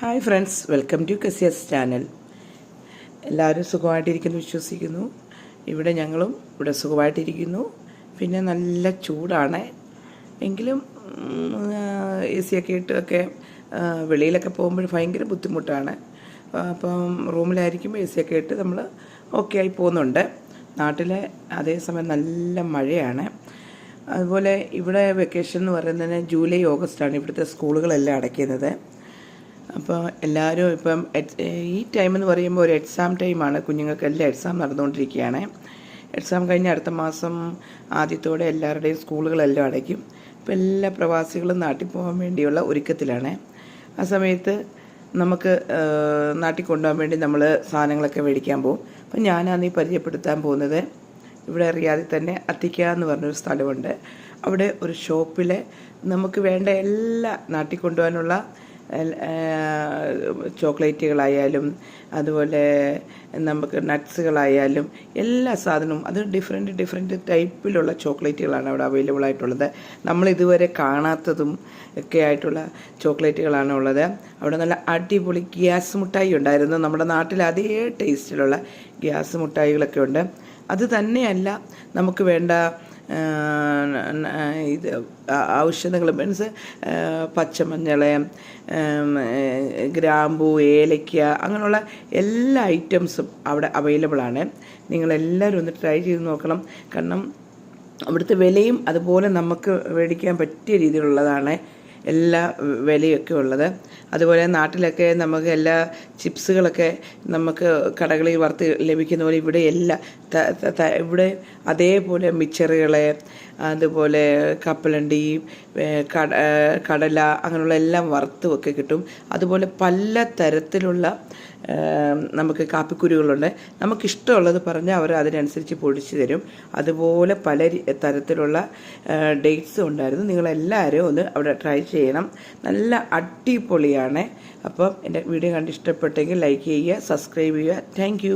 Hi friends, welcome to കസിയസ് channel. എല്ലാവരും സുഖമായിട്ടിരിക്കുന്നു വിശ്വസിക്കുന്നു. ഞങ്ങളും ഇവിടെ സുഖമായിട്ടിരിക്കുന്നു. പിന്നെ നല്ല ചൂടാണ്. എങ്കിലും AC ഒക്കെ ഇട്ടൊക്കെ വെളിയിലൊക്കെ പോകുമ്പോൾ ഭയങ്കര ബുദ്ധിമുട്ടാണ്. അപ്പം റൂമിലായിരിക്കുമ്പോൾ AC ഒക്കെ ഇട്ട് നമ്മൾ ഓക്കെ ആയി പോകുന്നുണ്ട്. നാട്ടിലെ അതേസമയം നല്ല മഴയാണ്. അതുപോലെ ഇവിടെ വെക്കേഷൻ എന്ന് പറയുന്നത് ജൂലൈ ഓഗസ്റ്റാണ് ഇവിടുത്തെ സ്കൂളുകളെല്ലാം അടയ്ക്കുന്നത്. അപ്പോൾ എല്ലാവരും ഇപ്പം ഈ ടൈം എന്ന് പറയുമ്പോൾ ഒരു എക്സാം ടൈമാണ്. കുഞ്ഞുങ്ങൾക്കെല്ലാം എക്സാം നടന്നുകൊണ്ടിരിക്കുകയാണ്. എക്സാം കഴിഞ്ഞ് അടുത്ത മാസം ആദ്യത്തോടെ എല്ലാവരുടെയും സ്കൂളുകളെല്ലാം അടയ്ക്കും. ഇപ്പോൾ എല്ലാ പ്രവാസികളും നാട്ടിൽ പോകാൻ വേണ്ടിയുള്ള ഒരുക്കത്തിലാണ്. ആ സമയത്ത് നമുക്ക് നാട്ടിൽ കൊണ്ടുപോകാൻ വേണ്ടി നമ്മൾ സാധനങ്ങളൊക്കെ മേടിക്കാൻ പോകും. അപ്പം ഞാനാണ് പരിചയപ്പെടുത്താൻ പോകുന്നത്. ഇവിടെ റിയാദിൽ തന്നെ അത്തിക്ക എന്ന് പറഞ്ഞൊരു സ്ഥലമുണ്ട്. അവിടെ ഒരു ഷോപ്പിൽ നമുക്ക് വേണ്ട എല്ലാ നാട്ടിൽ കൊണ്ടുപോകാനുള്ള ചോക്ലേറ്റുകളായാലും അതുപോലെ നമുക്ക് നട്ട്സുകളായാലും എല്ലാ സാധനവും അത് ഡിഫറെൻറ്റ് ടൈപ്പിലുള്ള ചോക്ലേറ്റുകളാണ് അവിടെ അവൈലബിൾ ആയിട്ടുള്ളത്. നമ്മളിതുവരെ കാണാത്തതും ഒക്കെ ആയിട്ടുള്ള ചോക്ലേറ്റുകളാണ് ഉള്ളത്. അവിടെ നല്ല അടിപൊളി ഗ്യാസ് മുട്ടായി ഉണ്ടായിരുന്നു. നമ്മുടെ നാട്ടിൽ അതേ ടേസ്റ്റിലുള്ള ഗ്യാസ് മുട്ടായികളൊക്കെ ഉണ്ട്. അത് തന്നെയല്ല, നമുക്ക് വേണ്ട ഇത് ഔഷധങ്ങൾ മീൻസ് പച്ചമഞ്ഞൾ, ഗ്രാമ്പൂ, ഏലയ്ക്ക, അങ്ങനെയുള്ള എല്ലാ ഐറ്റംസും അവിടെ അവൈലബിൾ ആണ്. നിങ്ങളെല്ലാവരും ഒന്ന് ട്രൈ ചെയ്ത് നോക്കണം. കാരണം അവിടുത്തെ വിലയും അതുപോലെ നമുക്ക് മേടിക്കാൻ പറ്റിയ രീതിയിലുള്ളതാണ്. എല്ലാ വിലയൊക്കെ ഉള്ളത്. അതുപോലെ നാട്ടിലൊക്കെ നമുക്ക് എല്ലാ ചിപ്സുകളൊക്കെ നമുക്ക് കടകളിൽ വറുത്ത് ലഭിക്കുന്ന പോലെ ഇവിടെ ഇവിടെ അതേപോലെ മിച്ചറുകൾ, അതുപോലെ കപ്പലണ്ടി, കടല, അങ്ങനെയുള്ള എല്ലാം വറുത്തുമൊക്കെ കിട്ടും. അതുപോലെ പല തരത്തിലുള്ള നമുക്ക് കാപ്പിക്കുരുകളുണ്ട്. നമുക്കിഷ്ടമുള്ളത് പറഞ്ഞാൽ അവർ അതിനനുസരിച്ച് പൊടിച്ചു തരും. അതുപോലെ പല തരത്തിലുള്ള ഡേറ്റ്സും ഉണ്ടായിരുന്നു. നിങ്ങളെല്ലാവരും ഒന്ന് അവിടെ ട്രൈ ചെയ്യണം. നല്ല അടിപൊളിയാണ്. അപ്പം എൻ്റെ വീഡിയോ കണ്ട് ഇഷ്ടപ്പെട്ടെങ്കിൽ ലൈക്ക് ചെയ്യുക, സബ്സ്ക്രൈബ് ചെയ്യുക. താങ്ക്